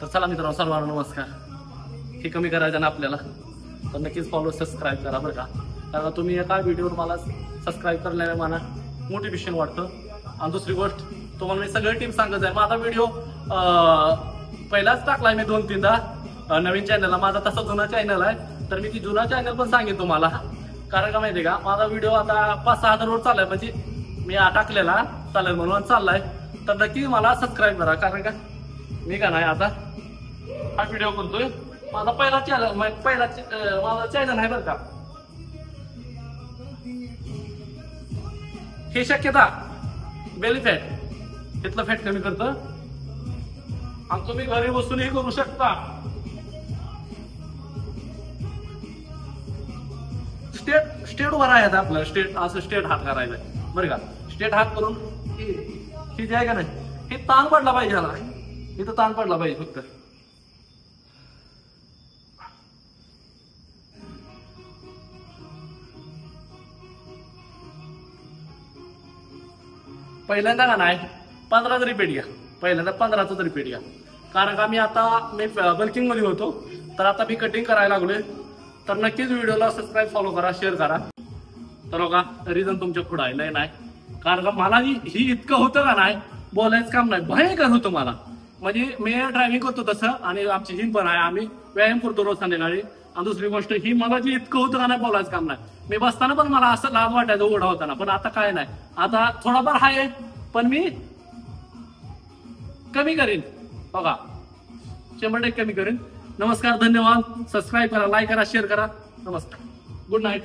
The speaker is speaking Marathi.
तर चला मित्रांनो, सर्वांना नमस्कार. हे कमी करायचं ना आपल्याला, तर नक्कीच फॉलो सबस्क्राईब करा बरं का. कारण तुम्ही एका व्हिडिओवर मला सबस्क्राईब करण्याने मला मोटिवेशन वाटतं. आणि दुसरी गोष्ट, तुम्हाला मी सगळे टीम सांगत आहे. माझा व्हिडिओ पहिलाच टाकलाय मी 2-3दा नवीन चॅनलला. माझा तसा जुना चॅनल आहे, तर मी ती जुना चॅनल पण सांगेन तुम्हाला. कारण का माहिती का, माझा व्हिडिओ आता 5-6 हजारवर चाललाय, म्हणजे मी टाकलेला चालेल म्हणून चाललाय. तर नक्की मला सबस्क्राईब करा. कारण का मी का नाही आता हा व्हिडिओ करतोय, माझा पहिला चॅनल, माझा चॅनल आहे बरं का. हे शक्यता बेली फॅट इथलं फॅट कमी करतं आणि तुम्ही घरी बसूनही करू शकता. स्टेट वर आहे आपलं, स्टेट असं स्टेट हात करायचा बरं का. स्टेट हात करून ही जे आहे का नाही, हे ताण पडला पाहिजे ह्याला, इथं ताण पडला पाहिजे फक्त. पहिल्यांदा का नाही 15 रिपीट घ्या, पहिल्यांदा 15च रिपीट घ्या. कारण का मी बल्किंग मध्ये होतो, तर आता मी कटिंग करायला लागलोय. तर नक्कीच व्हिडिओला सबस्क्राईब, फॉलो करा, शेअर करा. तर बघा रिझन तुमच्या पुढे आहे नाही. कारण का मला ही इतकं होतं का नाही, बोलायचं काम नाही, भयंकर होतं मला. म्हणजे मी ड्रायव्हिंग करतो तसं, आणि आमची जिम पण आहे, आम्ही व्यायाम करतो रोज संध्याकाळी. आणि दुसरी गोष्ट ही, मला जी इतकं होतं का नाही, बोलायचं काम नाही. मी बसताना पण मला असं लाभ वाटायचं ओढा होताना, पण आता काय नाही. आता थोडाफार आहे, पण मी कमी करेन बघा, 100% कमी करेन. नमस्कार, धन्यवाद. सबस्क्राईब करा, लाईक करा, शेअर करा. नमस्कार, गुड नाईट.